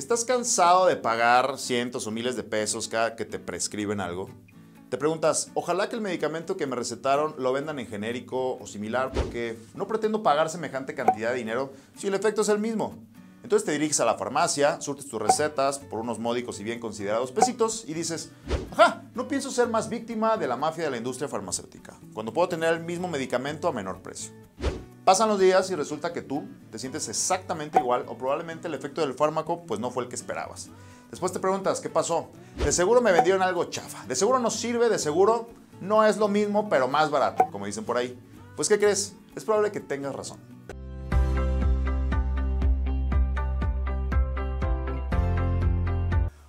¿Estás cansado de pagar cientos o miles de pesos cada que te prescriben algo? Te preguntas, ojalá que el medicamento que me recetaron lo vendan en genérico o similar porque no pretendo pagar semejante cantidad de dinero si el efecto es el mismo. Entonces te diriges a la farmacia, surtes tus recetas por unos módicos y bien considerados pesitos y dices, ajá, no pienso ser más víctima de la mafia de la industria farmacéutica, cuando puedo tener el mismo medicamento a menor precio. Pasan los días y resulta que tú te sientes exactamente igual o probablemente el efecto del fármaco pues no fue el que esperabas. Después te preguntas, ¿qué pasó? De seguro me vendieron algo chafa, de seguro no sirve, de seguro no es lo mismo pero más barato, como dicen por ahí. Pues ¿qué crees? Es probable que tengas razón.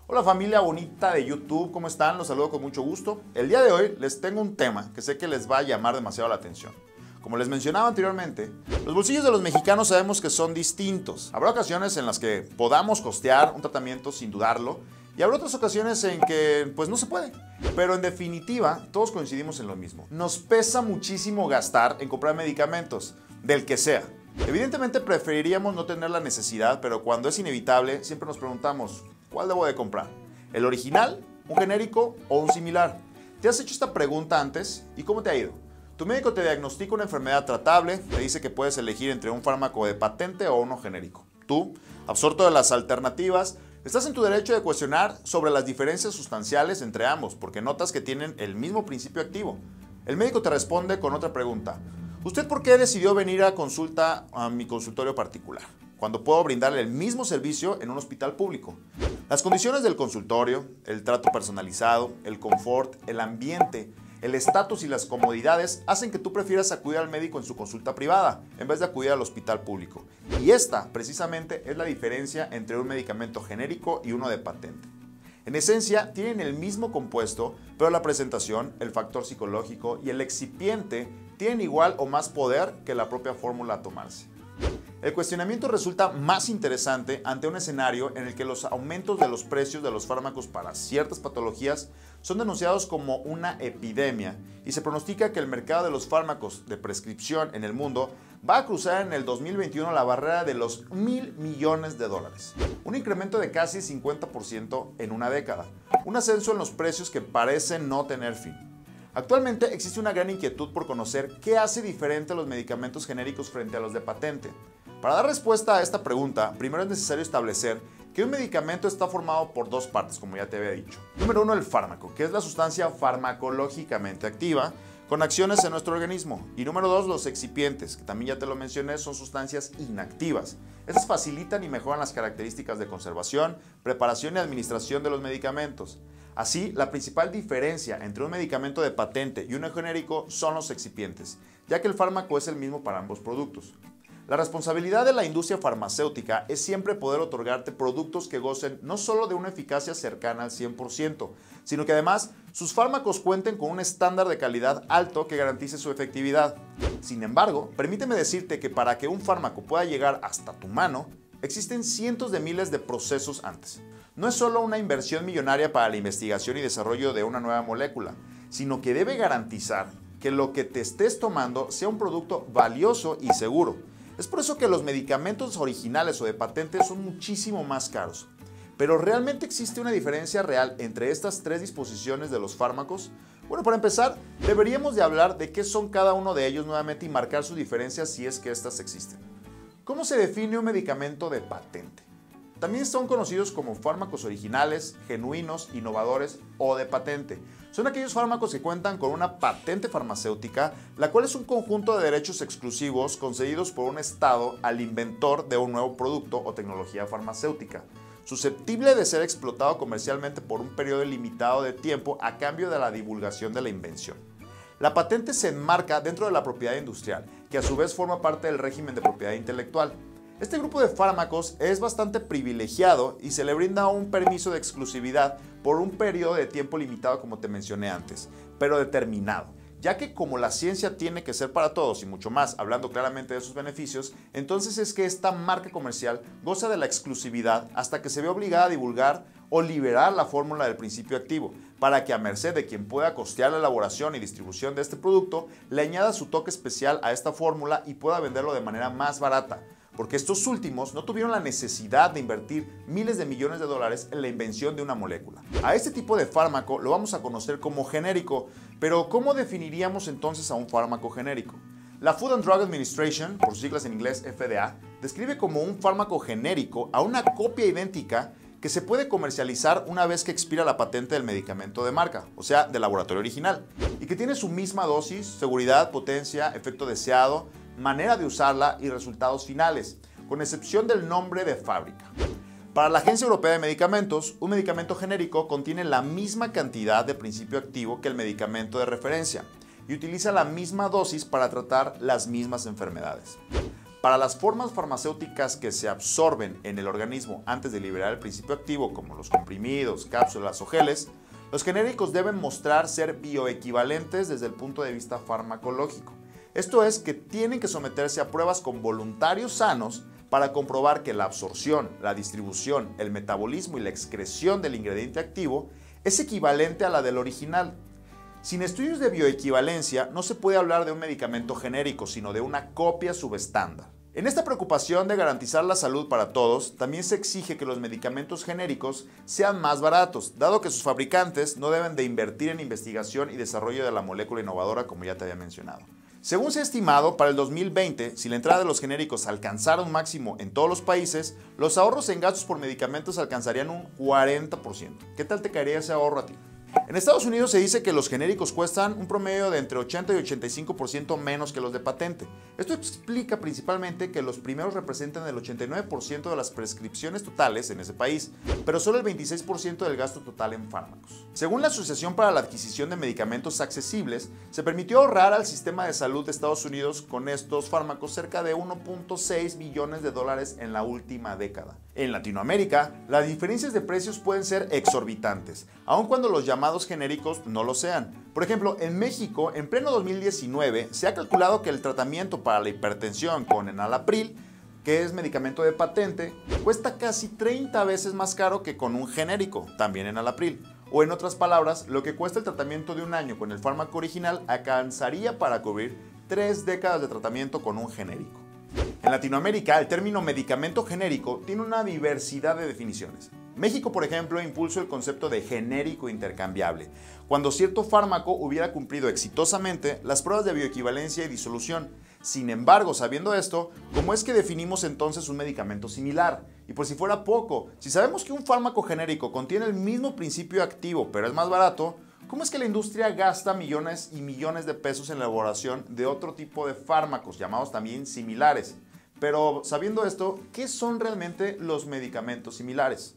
Hola familia bonita de YouTube, ¿cómo están? Los saludo con mucho gusto. El día de hoy les tengo un tema que sé que les va a llamar demasiado la atención. Como les mencionaba anteriormente, los bolsillos de los mexicanos sabemos que son distintos. Habrá ocasiones en las que podamos costear un tratamiento sin dudarlo y habrá otras ocasiones en que pues no se puede. Pero en definitiva, todos coincidimos en lo mismo. Nos pesa muchísimo gastar en comprar medicamentos, del que sea. Evidentemente preferiríamos no tener la necesidad, pero cuando es inevitable siempre nos preguntamos, ¿cuál debo de comprar? ¿El original, un genérico o un similar? ¿Te has hecho esta pregunta antes? ¿Y cómo te ha ido? Tu médico te diagnostica una enfermedad tratable, te dice que puedes elegir entre un fármaco de patente o uno genérico. Tú, absorto de las alternativas, estás en tu derecho de cuestionar sobre las diferencias sustanciales entre ambos, porque notas que tienen el mismo principio activo. El médico te responde con otra pregunta. ¿Usted por qué decidió venir a consulta a mi consultorio particular, cuando puedo brindarle el mismo servicio en un hospital público? Las condiciones del consultorio, el trato personalizado, el confort, el ambiente, el estatus y las comodidades hacen que tú prefieras acudir al médico en su consulta privada en vez de acudir al hospital público. Y esta, precisamente, es la diferencia entre un medicamento genérico y uno de patente. En esencia, tienen el mismo compuesto, pero la presentación, el factor psicológico y el excipiente tienen igual o más poder que la propia fórmula a tomarse. El cuestionamiento resulta más interesante ante un escenario en el que los aumentos de los precios de los fármacos para ciertas patologías son denunciados como una epidemia y se pronostica que el mercado de los fármacos de prescripción en el mundo va a cruzar en el 2021 la barrera de los $1.000 millones. Un incremento de casi 50% en una década, un ascenso en los precios que parecen no tener fin. Actualmente existe una gran inquietud por conocer qué hace diferente a los medicamentos genéricos frente a los de patente. Para dar respuesta a esta pregunta, primero es necesario establecer que un medicamento está formado por dos partes, como ya te había dicho. Número uno, el fármaco, que es la sustancia farmacológicamente activa con acciones en nuestro organismo. Y número dos, los excipientes, que también ya te lo mencioné, son sustancias inactivas. Estas facilitan y mejoran las características de conservación, preparación y administración de los medicamentos. Así, la principal diferencia entre un medicamento de patente y uno genérico son los excipientes, ya que el fármaco es el mismo para ambos productos. La responsabilidad de la industria farmacéutica es siempre poder otorgarte productos que gocen no solo de una eficacia cercana al 100%, sino que además sus fármacos cuenten con un estándar de calidad alto que garantice su efectividad. Sin embargo, permíteme decirte que para que un fármaco pueda llegar hasta tu mano, existen cientos de miles de procesos antes. No es solo una inversión millonaria para la investigación y desarrollo de una nueva molécula, sino que debe garantizar que lo que te estés tomando sea un producto valioso y seguro. Es por eso que los medicamentos originales o de patente son muchísimo más caros. ¿Pero realmente existe una diferencia real entre estas tres disposiciones de los fármacos? Bueno, para empezar, deberíamos de hablar de qué son cada uno de ellos nuevamente y marcar sus diferencias si es que estas existen. ¿Cómo se define un medicamento de patente? También son conocidos como fármacos originales, genuinos, innovadores o de patente. Son aquellos fármacos que cuentan con una patente farmacéutica, la cual es un conjunto de derechos exclusivos concedidos por un estado al inventor de un nuevo producto o tecnología farmacéutica, susceptible de ser explotado comercialmente por un periodo limitado de tiempo a cambio de la divulgación de la invención. La patente se enmarca dentro de la propiedad industrial, que a su vez forma parte del régimen de propiedad intelectual. Este grupo de fármacos es bastante privilegiado y se le brinda un permiso de exclusividad por un periodo de tiempo limitado, como te mencioné antes, pero determinado, ya que como la ciencia tiene que ser para todos y mucho más, hablando claramente de sus beneficios, entonces es que esta marca comercial goza de la exclusividad hasta que se ve obligada a divulgar o liberar la fórmula del principio activo, para que a merced de quien pueda costear la elaboración y distribución de este producto, le añada su toque especial a esta fórmula y pueda venderlo de manera más barata. porque estos últimos no tuvieron la necesidad de invertir miles de millones de dólares en la invención de una molécula. A este tipo de fármaco lo vamos a conocer como genérico, pero ¿cómo definiríamos entonces a un fármaco genérico? La Food and Drug Administration, por sus siglas en inglés FDA, describe como un fármaco genérico a una copia idéntica que se puede comercializar una vez que expira la patente del medicamento de marca, o sea, del laboratorio original, y que tiene su misma dosis, seguridad, potencia, efecto deseado, manera de usarla y resultados finales, con excepción del nombre de fábrica. Para la Agencia Europea de Medicamentos, un medicamento genérico contiene la misma cantidad de principio activo que el medicamento de referencia y utiliza la misma dosis para tratar las mismas enfermedades. Para las formas farmacéuticas que se absorben en el organismo antes de liberar el principio activo, como los comprimidos, cápsulas o geles, los genéricos deben mostrar ser bioequivalentes desde el punto de vista farmacológico. Esto es que tienen que someterse a pruebas con voluntarios sanos para comprobar que la absorción, la distribución, el metabolismo y la excreción del ingrediente activo es equivalente a la del original. Sin estudios de bioequivalencia, no se puede hablar de un medicamento genérico, sino de una copia subestándar. En esta preocupación de garantizar la salud para todos, también se exige que los medicamentos genéricos sean más baratos, dado que sus fabricantes no deben de invertir en investigación y desarrollo de la molécula innovadora, como ya te había mencionado. Según se ha estimado, para el 2020, si la entrada de los genéricos alcanzara un máximo en todos los países, los ahorros en gastos por medicamentos alcanzarían un 40%. ¿Qué tal te caería ese ahorro a ti? En Estados Unidos se dice que los genéricos cuestan un promedio de entre 80 y 85% menos que los de patente. Esto explica principalmente que los primeros representan el 89% de las prescripciones totales en ese país, pero solo el 26% del gasto total en fármacos. Según la Asociación para la Adquisición de Medicamentos Accesibles, se permitió ahorrar al sistema de salud de Estados Unidos con estos fármacos cerca de 1.6 billones de dólares en la última década. En Latinoamérica, las diferencias de precios pueden ser exorbitantes, aun cuando los llamados genéricos no lo sean. Por ejemplo, en México, en pleno 2019, se ha calculado que el tratamiento para la hipertensión con enalapril, que es medicamento de patente, cuesta casi 30 veces más caro que con un genérico, también enalapril. O en otras palabras, lo que cuesta el tratamiento de un año con el fármaco original alcanzaría para cubrir 3 décadas de tratamiento con un genérico. En Latinoamérica, el término medicamento genérico tiene una diversidad de definiciones. México, por ejemplo, impulsó el concepto de genérico intercambiable, cuando cierto fármaco hubiera cumplido exitosamente las pruebas de bioequivalencia y disolución. Sin embargo, sabiendo esto, ¿cómo es que definimos entonces un medicamento similar? Y por si fuera poco, si sabemos que un fármaco genérico contiene el mismo principio activo, pero es más barato, ¿cómo es que la industria gasta millones y millones de pesos en la elaboración de otro tipo de fármacos, llamados también similares? Pero sabiendo esto, ¿qué son realmente los medicamentos similares?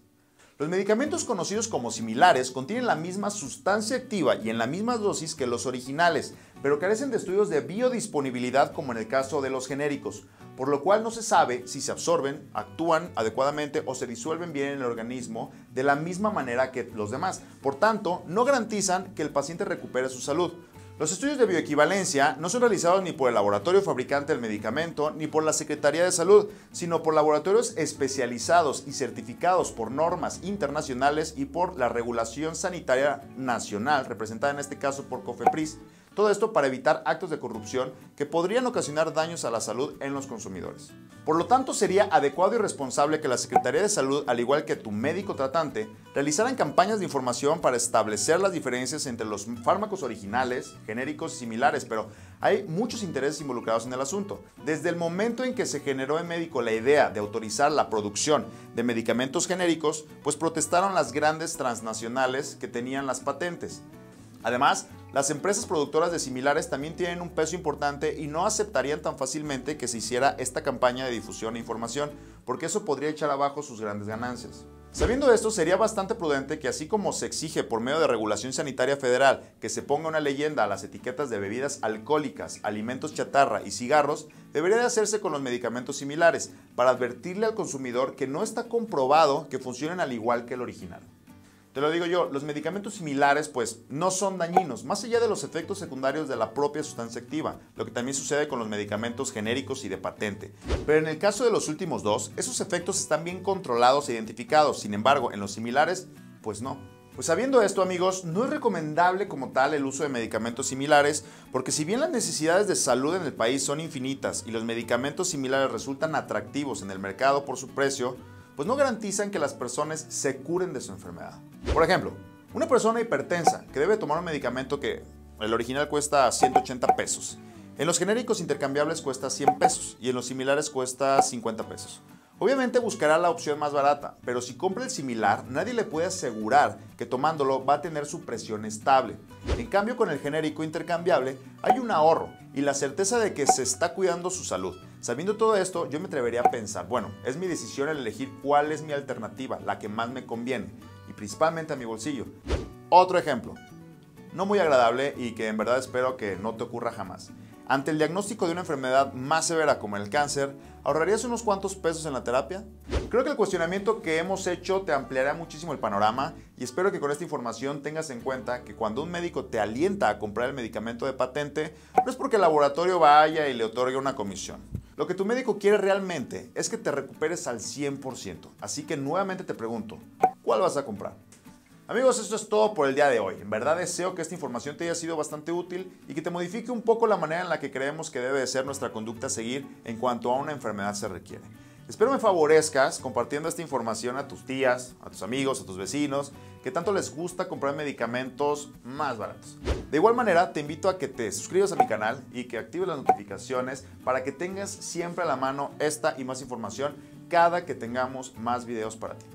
Los medicamentos conocidos como similares contienen la misma sustancia activa y en la misma dosis que los originales, pero carecen de estudios de biodisponibilidad como en el caso de los genéricos, por lo cual no se sabe si se absorben, actúan adecuadamente o se disuelven bien en el organismo de la misma manera que los demás. Por tanto, no garantizan que el paciente recupere su salud. Los estudios de bioequivalencia no son realizados ni por el laboratorio fabricante del medicamento ni por la Secretaría de Salud, sino por laboratorios especializados y certificados por normas internacionales y por la Regulación Sanitaria Nacional, representada en este caso por COFEPRIS. Todo esto para evitar actos de corrupción que podrían ocasionar daños a la salud en los consumidores. Por lo tanto, sería adecuado y responsable que la Secretaría de Salud, al igual que tu médico tratante, realizaran campañas de información para establecer las diferencias entre los fármacos originales, genéricos y similares, pero hay muchos intereses involucrados en el asunto. Desde el momento en que se generó en México la idea de autorizar la producción de medicamentos genéricos, pues protestaron las grandes transnacionales que tenían las patentes. Además, las empresas productoras de similares también tienen un peso importante y no aceptarían tan fácilmente que se hiciera esta campaña de difusión e información, porque eso podría echar abajo sus grandes ganancias. Sabiendo esto, sería bastante prudente que, así como se exige por medio de regulación sanitaria federal que se ponga una leyenda a las etiquetas de bebidas alcohólicas, alimentos chatarra y cigarros, debería de hacerse con los medicamentos similares, para advertirle al consumidor que no está comprobado que funcionen al igual que el original. Te lo digo yo, los medicamentos similares pues no son dañinos, más allá de los efectos secundarios de la propia sustancia activa, lo que también sucede con los medicamentos genéricos y de patente. Pero en el caso de los últimos dos, esos efectos están bien controlados e identificados, sin embargo, en los similares, pues no. Pues sabiendo esto, amigos, no es recomendable como tal el uso de medicamentos similares, porque si bien las necesidades de salud en el país son infinitas y los medicamentos similares resultan atractivos en el mercado por su precio, pues no garantizan que las personas se curen de su enfermedad. Por ejemplo, una persona hipertensa que debe tomar un medicamento que el original cuesta 180 pesos, en los genéricos intercambiables cuesta 100 pesos y en los similares cuesta 50 pesos. Obviamente buscará la opción más barata, pero si compra el similar, nadie le puede asegurar que tomándolo va a tener su presión estable. En cambio, con el genérico intercambiable hay un ahorro y la certeza de que se está cuidando su salud. Sabiendo todo esto, yo me atrevería a pensar, bueno, es mi decisión el elegir cuál es mi alternativa, la que más me conviene, y principalmente a mi bolsillo. Otro ejemplo, no muy agradable y que en verdad espero que no te ocurra jamás. Ante el diagnóstico de una enfermedad más severa como el cáncer, ¿ahorrarías unos cuantos pesos en la terapia? Creo que el cuestionamiento que hemos hecho te ampliará muchísimo el panorama y espero que con esta información tengas en cuenta que cuando un médico te alienta a comprar el medicamento de patente, no es porque el laboratorio vaya y le otorgue una comisión. Lo que tu médico quiere realmente es que te recuperes al 100%. Así que nuevamente te pregunto, ¿cuál vas a comprar? Amigos, esto es todo por el día de hoy. En verdad deseo que esta información te haya sido bastante útil y que te modifique un poco la manera en la que creemos que debe de ser nuestra conducta a seguir en cuanto a una enfermedad se requiere. Espero me favorezcas compartiendo esta información a tus tías, a tus amigos, a tus vecinos, que tanto les gusta comprar medicamentos más baratos. De igual manera, te invito a que te suscribas a mi canal y que actives las notificaciones para que tengas siempre a la mano esta y más información cada que tengamos más videos para ti.